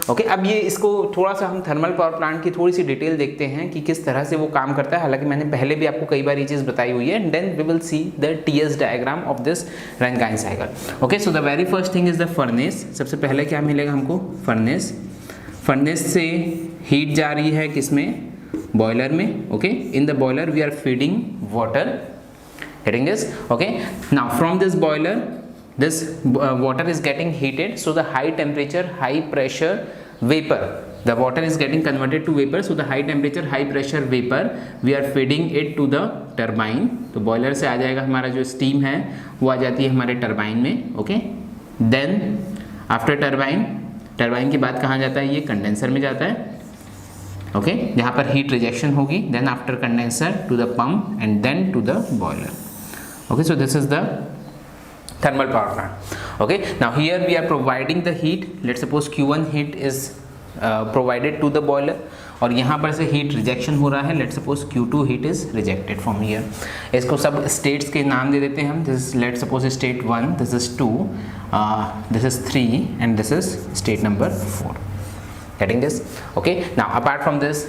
Okay, अब ये इसको थोड़ा सा हम थर्मल पावर प्लांट की थोड़ी सी डिटेल देखते हैं कि किस तरह से वो काम करता है। हालांकि मैंने पहले भी आपको कई बार ये चीज़ बताई हुई है। Then we will see the TS diagram of this Rankine cycle. Okay, so the very first thing is the furnace. सबसे पहले क्या मिलेगा हमको? फर्नेस। फर्नेस से हीट जा रही है किसमें? बॉयलर में। Okay, in the boiler we are feeding water, getting this? Okay, now from this boiler this water is getting heated, so the high temperature high pressure vapor, the water is getting converted to vapor, so the high temperature high pressure vapor we are feeding it to the turbine। तो boiler से आ जाएगा हमारा जो steam है वो आ जाती है हमारे टरबाइन में। Okay, then after turbine, turbine के बाद कहाँ जाता है? ये कंडेंसर में जाता है। ओके, जहाँ पर हीट रिजेक्शन होगी। Then after condenser to the pump and then to the boiler. Okay, so this is the thermal power plant. Okay, now here we are providing the heat. Let's suppose Q1 heat is provided to the boiler, और यहाँ पर से heat rejection हो रहा है। Let's suppose Q2 heat is rejected from here. इसको सब states के नाम दे देते हैं हम। This is let's suppose state 1, this is 2, this is 3 and this is state number 4. Getting this? Okay, now apart from this,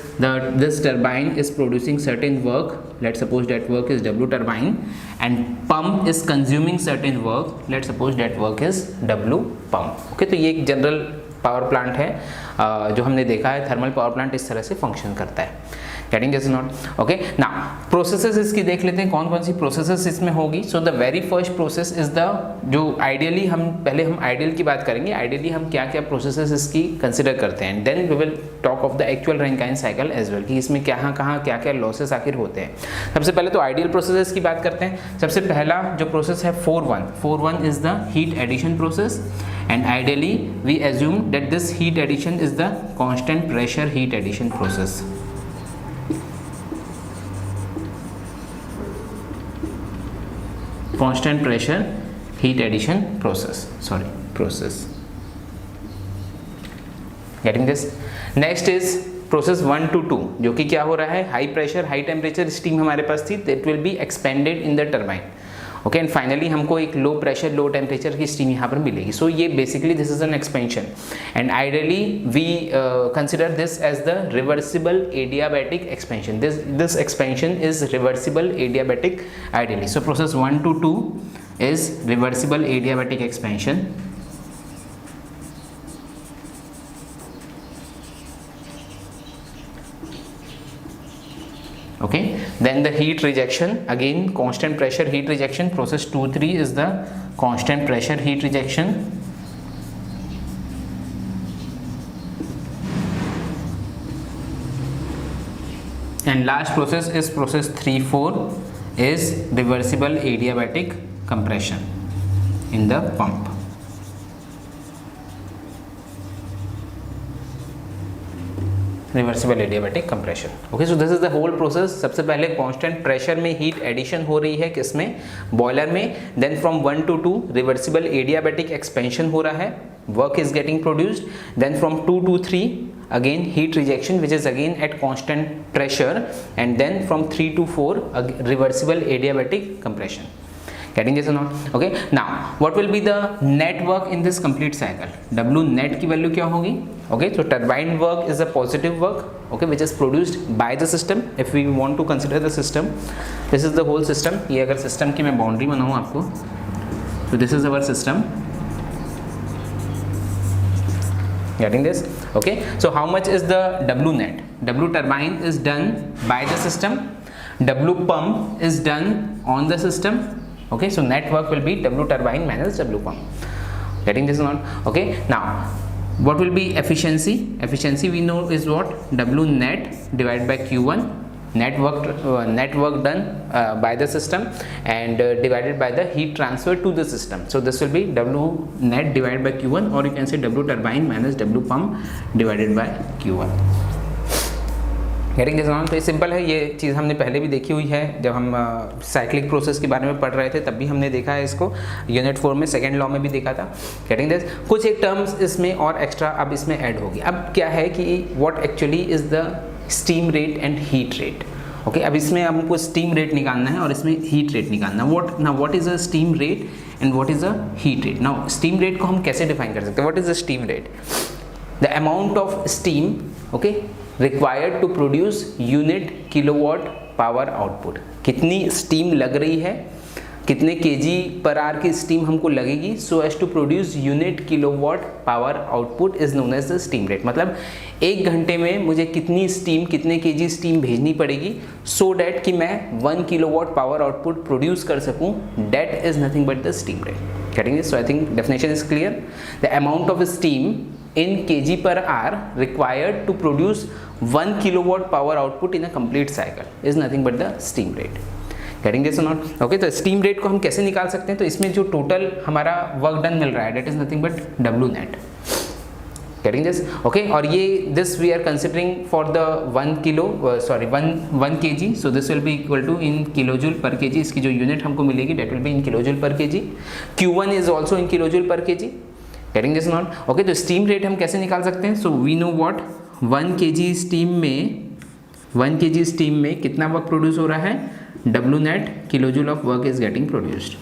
this turbine is producing certain work. Let's suppose that work is W turbine, and pump is consuming certain work. Let's suppose that work is W pump. Okay, तो ये एक general power plant है जो हमने देखा है। Thermal power plant इस तरह से फंक्शन करता है। Getting this or not? Okay, now processes इसकी देख लेते हैं कौन कौन सी प्रोसेसेस इसमें होगी। सो the very first process is the, जो आइडियली हम आइडियल की बात करेंगे। आइडियली हम क्या क्या प्रोसेसेस इसकी कंसिडर करते हैं। Then we will talk of the actual Rankine cycle as well, कि इसमें कहाँ क्या क्या लॉसेस आखिर होते हैं। सबसे पहले तो आइडियल प्रोसेसेस की बात करते हैं। सबसे पहला जो प्रोसेस है 4-1 is the heat addition process, and ideally we assume that this heat addition is the constant pressure heat addition process। constant pressure heat addition process, getting this? next is process 1 to 2, जो कि क्या हो रहा है? High pressure high temperature steam हमारे पास थी, that will be expanded in the turbine. Okay, and finally हमको एक लो प्रेशर लो टेम्परेचर की स्टीम यहाँ पर मिलेगी। सो ये basically this is an expansion, and ideally we consider this as the reversible adiabatic expansion. This expansion is reversible adiabatic ideally. So process 1 to 2 is reversible adiabatic expansion. Okay, then the heat rejection, again constant pressure heat rejection. Process 2-3 is the constant pressure heat rejection. And last process is process 3-4 is reversible adiabatic compression in the pump. Reversible adiabatic compression. Okay, so this is the whole process. सबसे पहले constant pressure में heat addition हो रही है किसमें? Boiler में। Then from 1 to 2 reversible adiabatic expansion हो रहा है, work is getting produced. Then from 2 to 3 again heat rejection which is again at constant pressure, and then from 3 to 4 reversible adiabatic compression। Getting this or not? Okay, now what will be the net work in this complete cycle? W net की value क्या होगी? Okay, so turbine work is a positive work, okay, which is produced by the system. If we want to consider the system, this is the whole system। ये अगर system की मैं boundary बनाऊँ आपको, so this is our system। Getting this? Okay, so how much is the W net? W turbine is done by the system, W pump is done on the system। Okay, so net work will be W turbine minus W pump। Getting this or not? Okay, now what will be efficiency? Efficiency we know is what? W net divided by Q1, net work done by the system, and divided by the heat transfer to the system। So this will be W net divided by Q1, or you can say W turbine minus W pump divided by Q1। Getting this on? तो ये simple है। ये चीज़ हमने पहले भी देखी हुई है, जब हम साइक्लिक प्रोसेस के बारे में पढ़ रहे थे तब भी हमने देखा है इसको। यूनिट 4 में सेकेंड लॉ में भी देखा था। Getting this? कुछ एक टर्म्स इसमें और एक्स्ट्रा अब इसमें ऐड होगी। अब क्या है कि what actually is the steam rate and heat rate. Okay, अब इसमें हमको स्टीम रेट निकालना है और इसमें हीट रेट निकालना है। What is a steam rate and what is a heat rate? Now steam rate को हम कैसे डिफाइन कर सकते हैं? What is a steam rate? The amount of steam okay required to produce unit kilowatt power output, कितनी steam लग रही है, कितने केजी पर आवर की स्टीम हमको लगेगी so as to produce unit kilowatt power output is known as the steam rate. मतलब 1 घंटे में मुझे कितनी स्टीम, कितने केजी स्टीम भेजनी पड़ेगी सो डैट कि मैं 1 किलोवाट पावर आउटपुट प्रोड्यूस कर सकूं, that is nothing but the steam rate. Getting it? So I think definition is clear. The amount of steam in kg per hour required to produce 1 kilowatt power output in a complete cycle is nothing but the steam rate. Getting this or not? Okay, तो steam rate को हम कैसे निकाल सकते हैं? तो इसमें जो टोटल हमारा वर्क डन मिल रहा है that is nothing but W net. Getting this? Okay, और ये this we are considering for the 1 kg, so this will be equal to in kilojoule per kg. इसकी जो यूनिट हमको मिलेगी that will be in kilojoule per kg. Q1 is also in kilojoule per kg. Getting this not? Okay, तो steam rate हम कैसे निकाल सकते हैं? So we know what 1 kg steam में कितना वर्क प्रोड्यूस हो रहा है? W net kilojoule of work is getting produced.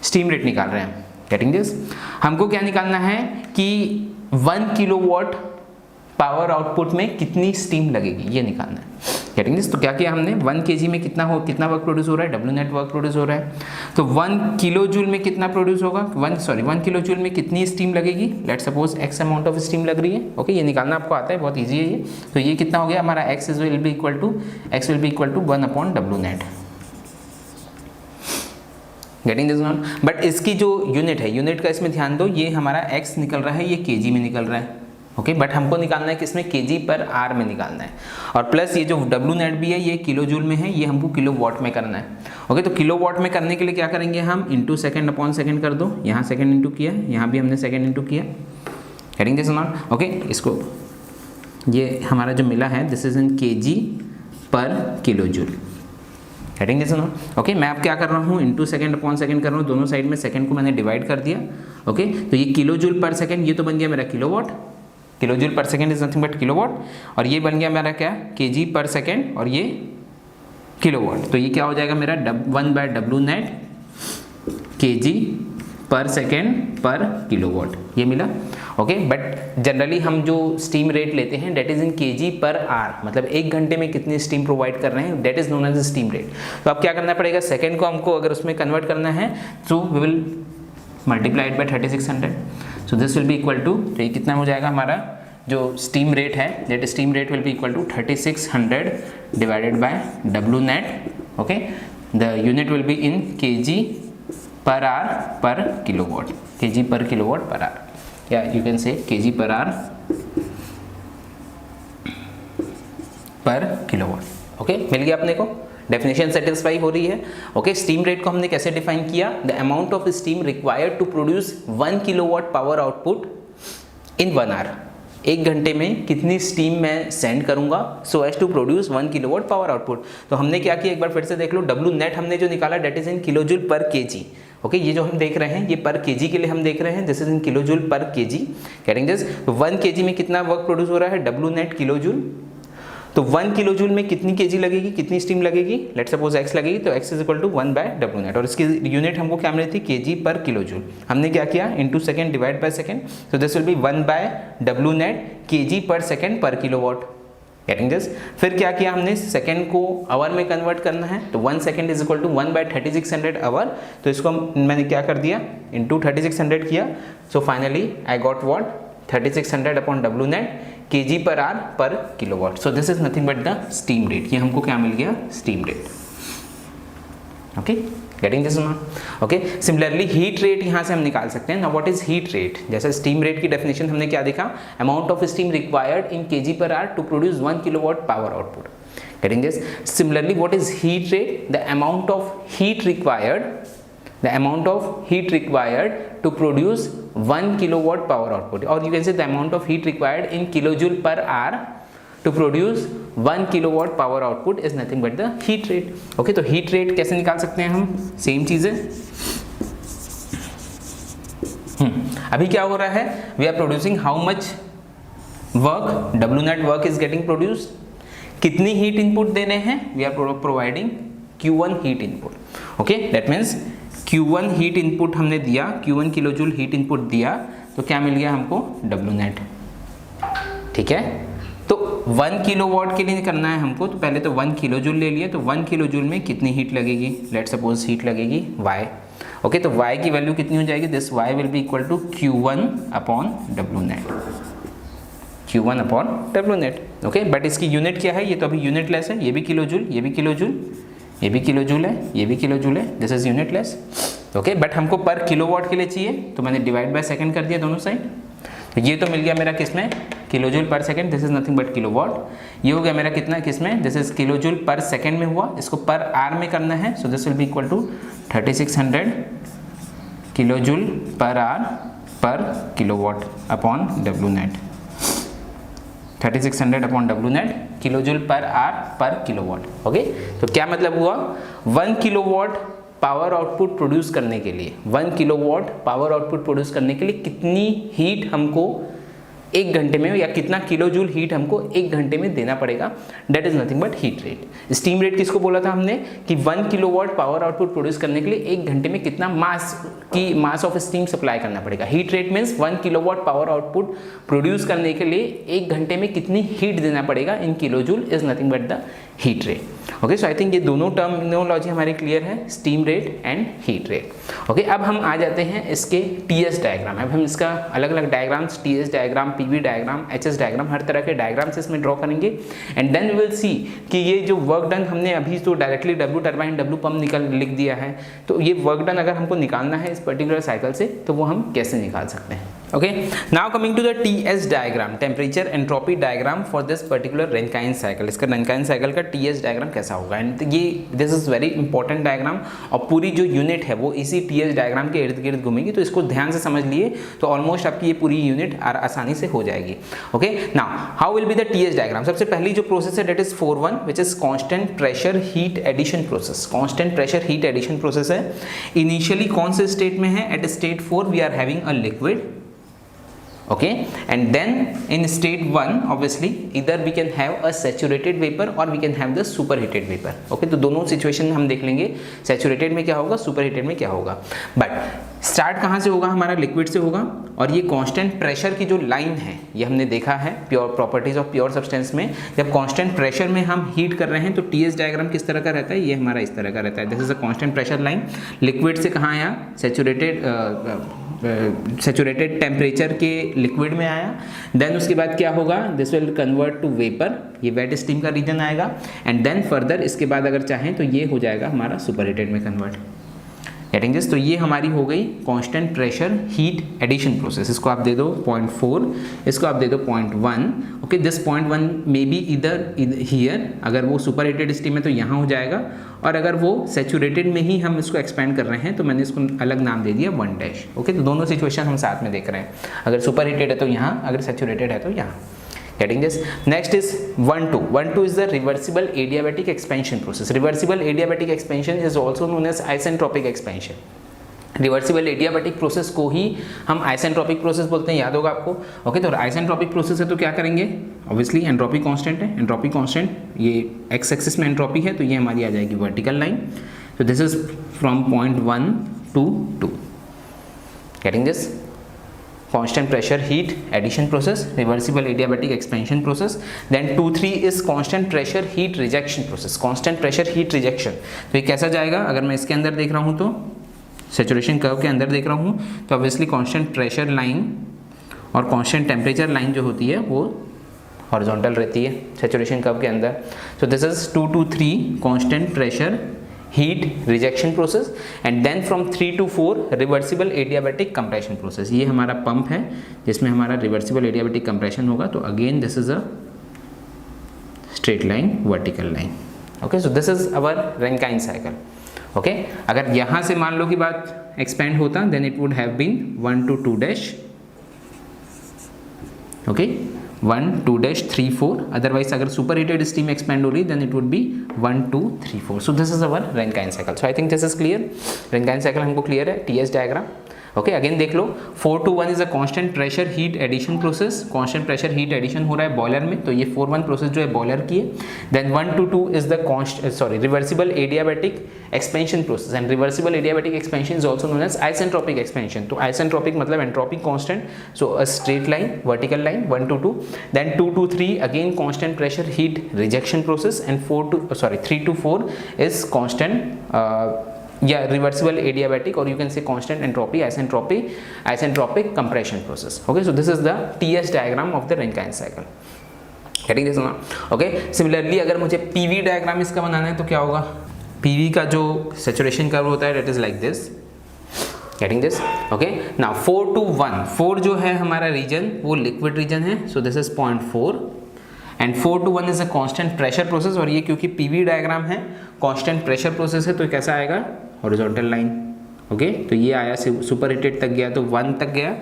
Steam rate निकाल रहे हैं। Getting this? हमको क्या निकालना है कि 1 किलोवाट पावर आउटपुट में कितनी स्टीम लगेगी, ये निकालना है। Getting this? तो क्या किया हमने, 1 kg में कितना वर्क प्रोड्यूस हो रहा है? W net वर्क प्रोड्यूस हो रहा है। तो 1 किलोजूल में कितना प्रोड्यूस होगा? 1 किलोजूल में कितनी स्टीम लगेगी? Let's suppose x amount of steam लग रही है। ओके, ये निकालना आपको आता है, बहुत ईजी है ये। तो ये कितना हो गया हमारा? x will be equal to 1/W net। Getting this not? But इसकी जो यूनिट है, यूनिट का इसमें ध्यान दो, ये हमारा x निकल रहा है, ये kg में निकल रहा है। ओके, बट हमको निकालना है किसमें? kg पर आर में निकालना है। और प्लस ये जो W net भी है ये किलोजूल में है, ये हमको किलोवाट में करना है। ओके, तो किलोवाट में करने के लिए क्या करेंगे हम? इंटू सेकेंड अपॉन सेकेंड कर दो। यहाँ सेकेंड इंटू किया, यहाँ भी हमने सेकेंड इंटू किया। Getting this not? ओके, इसको ये हमारा जो मिला है दिस इज इन kg पर kilojoule. Getting this not? Okay, मैं अब क्या कर रहा हूँ? इंटू सेकेंड अपॉन सेकेंड कर रहा हूँ, दोनों साइड में सेकेंड को मैंने डिवाइड कर दिया। ओके, तो ये किलोजूल पर सेकेंड, ये तो बन गया मेरा किलोवाट। किलोजूल पर second is nothing but kilowatt. और ये बन गया मेरा क्या? kg पर सेकेंड, और ये किलोवाट। तो ये क्या हो जाएगा मेरा? 1/W net kg per second per kilowatt, ये मिला। ओके, बट जनरली हम जो स्टीम रेट लेते हैं that is in kg per hour, मतलब 1 घंटे में कितनी स्टीम प्रोवाइड कर रहे हैं, that is known as steam rate. तो अब क्या करना पड़ेगा? सेकेंड को हमको अगर उसमें कन्वर्ट करना है तो we will multiply it by 3600। So this will be equal to, तो ये कितना हो जाएगा हमारा जो स्टीम रेट है, that steam rate will be equal to 3600 divided by W net। Okay, the unit will be in kg per hour per kilowatt, kg per kilowatt per hour, या you can say kg per hour per kilowatt. Okay, मिल गया अपने को? Definition satisfy हो रही है। Okay, steam rate को हमने कैसे डिफाइन किया? The amount of steam required to produce 1 kilowatt power output in 1 hour. 1 घंटे में कितनी स्टीम मैं सेंड करूंगा so as to produce 1 kilowatt power output. तो हमने क्या किया, एक बार फिर से देख लो। W net हमने जो निकाला डेट इज इन किलोजूल पर kg। ओके, ये जो हम देख रहे हैं ये पर kg के लिए हम देख रहे हैं, दिस इज इन किलोजूल पर kg। Getting this? तो 1 kg में कितना वर्क प्रोड्यूस हो रहा है? W net kilojoule. तो 1 किलोजूल में कितनी kg लगेगी, कितनी स्टीम लगेगी? लेट्स सपोज x लगेगी, तो x is equal to 1/W net। और इसकी यूनिट हमको क्या मिली थी? kg पर किलोजूल। हमने क्या किया? Into second divide by second, तो this will be 1/W net kg per second per kilowatt. Getting this? फिर क्या किया हमने? सेकेंड को आवर में कन्वर्ट करना है, तो 1 second is equal to 1/3600 hour. तो इसको मैंने क्या कर दिया? इंटू 3600 किया। So finally I got what? 3600 upon W net kg per hour per kilowatt. So this is nothing but the steam rate. ये हमको क्या मिल गया? Steam rate. Okay, getting this not? Okay, similarly heat rate यहाँ से हम निकाल सकते हैं। Now what is heat rate? जैसे स्टीम रेट की डेफिनेशन हमने क्या देखा? Amount of steam required in kg per hour to produce 1 kilowatt power output. Getting this? Similarly what is heat rate? The amount of heat required to produce 1 kilowatt power output, or you can say the amount of heat required in kilojoule per hour to produce 1 kilowatt power output is nothing but the heat rate. Okay, तो heat rate कैसे निकाल सकते हैं हम? Same चीज़ है। अभी क्या हो रहा है? We are producing how much work? W net work is getting produced. कितनी heat input देने हैं? We are providing Q1 heat input. Okay, that means Q1 heat input हमने दिया, Q1 किलोजूल हीट इनपुट दिया, तो क्या मिल गया हमको? W net। ठीक है। तो 1 किलोवाट के लिए करना है हमको, तो पहले तो 1 किलो जूल ले लिए, तो 1 किलो जूल में कितनी हीट लगेगी, लेट सपोज हीट लगेगी y। ओके, तो y की वैल्यू कितनी हो जाएगी, this y will be equal to Q1 upon W net, Q1 upon W net. Okay, but इसकी यूनिट क्या है, ये तो अभी यूनिट लेस है, ये भी किलो जूल, ये भी किलो जूल, ये भी किलो जूल है, ये भी किलो जूल है, this is unit less. Okay, but हमको पर किलोवाट के लिए चाहिए, तो मैंने डिवाइड बाय सेकंड कर दिया दोनों साइड। तो ये तो मिल गया मेरा किसमें, kilo joule per second, this is nothing but kilowatt. ये हो गया मेरा कितना किसमें, this is kilo joule per second में हुआ, इसको पर आर में करना है, so this will be equal to 3600 kilo joule per hour per kilowatt upon W net, 3600 upon W net kilo joule per hour per kilowatt. Okay, तो क्या मतलब हुआ, 1 किलोवाट पावर आउटपुट प्रोड्यूस करने के लिए, 1 किलोवाट पावर आउटपुट प्रोड्यूस करने के लिए कितनी हीट हमको 1 घंटे में, या कितना किलो जूल हीट हमको 1 घंटे में देना पड़ेगा, that is nothing but heat rate. Steam rate किसको बोला था हमने, कि 1 किलोवाट पावर आउटपुट प्रोड्यूस करने के लिए 1 घंटे में कितना मास ऑफ स्टीम सप्लाई करना पड़ेगा। Heat rate means 1 kilowatt power output produce करने के लिए 1 घंटे में कितनी हीट देना पड़ेगा in kilo joule is nothing but the heat rate. Okay, so I think ये दोनों टर्मिनोलॉजी हमारी क्लियर है, steam rate and heat rate. Okay, अब हम आ जाते हैं इसके टीएस डायग्राम। अब हम इसका अलग अलग diagrams, TS diagram, PV diagram, HS diagram, हर तरह के डायग्राम्स इसमें ड्रॉ करेंगे and then we will see कि ये जो वर्क डन हमने अभी तो directly W turbine W pump लिख दिया है, तो ये वर्क डन अगर हमको निकालना है इस पर्टिकुलर साइकिल से तो वो हम कैसे निकाल सकते हैं। Okay, now coming to the TS diagram, temperature entropy diagram for this particular Rankine cycle. इसका रैंकाइन साइकिल का टीएस डायग्राम कैसा होगा, एंड ये this is very important diagram, और पूरी जो यूनिट है वो इसी टीएस डायग्राम के इर्द गिर्द घूमेगी, तो इसको ध्यान से समझ लिए तो ऑलमोस्ट आपकी ये पूरी यूनिट आसानी से हो जाएगी। Okay, now how will be the TS diagram. सबसे पहली जो प्रोसेस है that is 4-1 which is constant pressure heat addition process. Constant pressure heat addition process है। इनिशियली कौन से स्टेट में है, at state 4 we are having a liquid. Okay, and then in state 1 obviously either we can have a saturated vapor or we can have the superheated vapor. Okay, तो दोनों situation हम देख लेंगे, saturated में क्या होगा, सुपरहीटेड में क्या होगा। बट स्टार्ट कहाँ से होगा, हमारा लिक्विड से होगा, और ये कांस्टेंट प्रेशर की जो लाइन है ये हमने देखा है pure properties of pure substance में, जब कांस्टेंट प्रेशर में हम हीट कर रहे हैं तो टीएस डायग्राम किस तरह का रहता है, ये हमारा इस तरह का रहता है। This is a constant pressure line, liquid से कहाँ आया, सैचुरेटेड टेम्परेचर के लिक्विड में आया, देन उसके बाद क्या होगा, this will convert to vapour, ये वेट स्टीम का रीजन आएगा, एंड देन फर्दर इसके बाद अगर चाहें तो ये हो जाएगा हमारा सुपरहीटेड में कन्वर्ट। गेटिंग दिस, तो ये हमारी हो गई constant pressure heat addition process. इसको आप दे दो 0.4, इसको आप दे दो 0.1। ओके, दिस 0.1 मे बी इधर हियर, अगर वो सुपरहीटेड स्टीम है तो यहाँ हो जाएगा, और अगर वो सैचुरेटेड में ही हम इसको एक्सपेंड कर रहे हैं तो मैंने इसको अलग नाम दे दिया 1-। ओके, तो दोनों सिचुएशन हम साथ में देख रहे हैं, अगर सुपरहीटेड है तो यहाँ, अगर सैचुरेटेड है तो यहाँ। Getting this? Next is 1-2. 1-2 is the reversible adiabatic expansion process. Reversible adiabatic expansion is also known as isentropic expansion. Reversible adiabatic process को ही हम आइसेंट्रोपिक प्रोसेस बोलते हैं, याद होगा आपको। ओके, तो आइसेंट्रोपिक प्रोसेस है तो क्या करेंगे, ऑब्वियसली एंट्रोपी कांस्टेंट है, एंट्रोपी कांस्टेंट ये एक्स एक्सिस में एंट्रोपी है तो ये हमारी आ जाएगी वर्टिकल लाइन। तो this is from 0.1 to 2। Getting this, constant pressure heat addition process, reversible adiabatic expansion process, then 2-3 is constant pressure heat rejection process, constant pressure heat rejection। तो ये कैसा जाएगा, अगर मैं इसके अंदर देख रहा हूँ तो सैचुरेशन कर्व के अंदर देख रहा हूँ तो ऑब्वियसली कांस्टेंट प्रेशर लाइन और कांस्टेंट टेम्परेचर लाइन जो होती है वो हॉरिजॉन्टल रहती है सैचुरेशन कर्व के अंदर। तो this is 2 to 3 constant pressure heat rejection process, and then from 3 to 4 reversible adiabatic compression process. ये हमारा पंप है जिसमें हमारा रिवर्सिबल एडियाबैटिक कंप्रेशन होगा। तो again this is a straight line, vertical line. Okay, so this is our Rankine cycle. Okay, अगर यहाँ से मान लो कि बात एक्सपेंड होता then it would have been 1 to 2-। Okay, 1 2-3 4, otherwise अगर सुपर हीटेड स्टीम एक्सपेंड हो रही then it would be 1 2 3 4। So this is our Rankine cycle. So I think this is clear, Rankine cycle हमको clear है, TS diagram. Okay, again देख लो, 4 to 1 is a constant pressure heat addition process, constant pressure heat addition हो रहा है boiler में, तो ये 4-1 प्रोसेस जो है बॉयलर की है। Then 1 to 2 is the reversible adiabatic expansion process, and reversible adiabatic expansion is also known as isentropic expansion. तो आइसेंट्रोपिक मतलब entropic constant, so a straight line, vertical line 1 to 2, Then 2 to 3 again constant pressure heat rejection process, and 3 to 4 is constant reversible adiabatic, or you can say constant entropy isentropic compression process. Okay, so this is the TS diagram of the Rankine cycle. Getting this now? Okay, similarly अगर मुझे PV diagram इसका बनाना है तो क्या होगा? PV का जो saturation curve होता है, that is like this. Getting this? Okay, now 4 to 1, 4 जो है हमारा रीजन वो लिक्विड रीजन है, so this is 0.4, and 4 to 1 is a constant pressure process, और ये क्योंकि PV डायग्राम है constant pressure process है तो कैसा आएगा? Horizontal line. ओके, तो ये आया सुपर हीटेड तक गया तो 1 तक गया,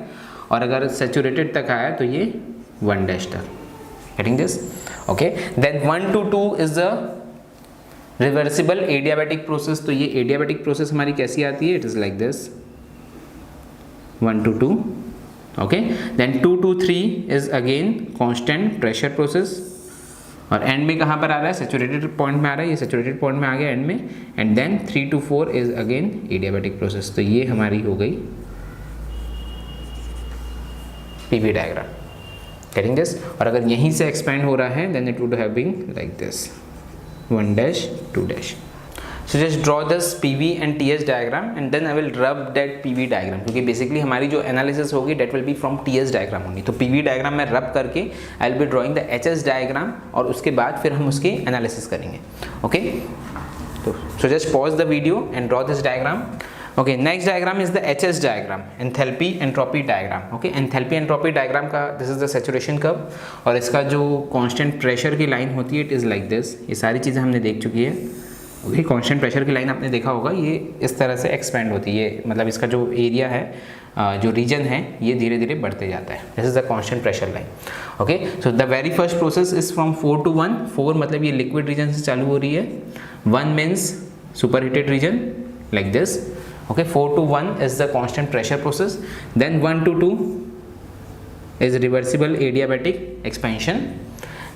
और अगर सैचुरेटेड तक आया तो ये 1 डैश तक. Getting this? Okay, then 1 to 2 is the reversible adiabatic process. तो ये एडियाबैटिक प्रोसेस हमारी कैसी आती है? It is like this 1 to 2. Okay, then 2 to 3 is again constant pressure process, और एंड में कहाँ पर आ रहा है? सैचुरेटेड पॉइंट में आ रहा है, ये सैचुरेटेड पॉइंट में आ गया एंड में. And then 3 to 4 is again adiabatic process. तो ये हमारी हो गई पीवी डायग्राम. Getting this? और अगर यहीं से एक्सपेंड हो रहा है then it would have been like this 1 dash 2 dash. So just draw this PV and TS diagram, and then I will rub that PV diagram, क्योंकि बेसिकली हमारी जो एनालिसिस होगी that will be from TS diagram only. तो PV diagram में रब करके I will be drawing the HS diagram, और उसके बाद फिर हम उसकी एनालिसिस करेंगे. ओके, तो so just pause the video and draw this diagram. Okay, next diagram is the HS diagram, enthalpy entropy diagram. Okay, enthalpy entropy diagram का this is the saturation curve, और इसका जो constant pressure की line होती है it is like this. ये सारी चीज़ें हमने देख चुकी है. ओके, कांस्टेंट प्रेशर की लाइन आपने देखा होगा, ये इस तरह से एक्सपेंड होती है, मतलब इसका जो एरिया है, जो रीजन है, ये धीरे धीरे बढ़ते जाता है. This is the constant pressure line. Okay, so the very first process is from 4 to 1. 4 मतलब ये लिक्विड रीजन से चालू हो रही है, 1 means super heated region like this. Okay, 4 to 1 is the constant pressure process. Then 1 to 2 is reversible adiabatic expansion.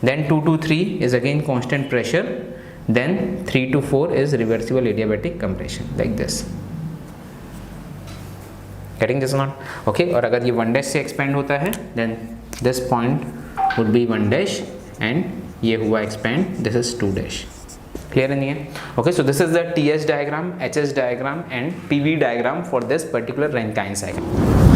Then 2 to 3 is again constant pressure. Then 3 to 4 is reversible adiabatic compression like this. Getting this or not? Okay, और अगर ये 1 dash से expand होता है then this point would be 1 dash, and ये हुआ expand, this is 2 dash. Clear नहीं है? Okay, so this is the TS diagram, HS diagram and PV diagram for this particular Rankine cycle.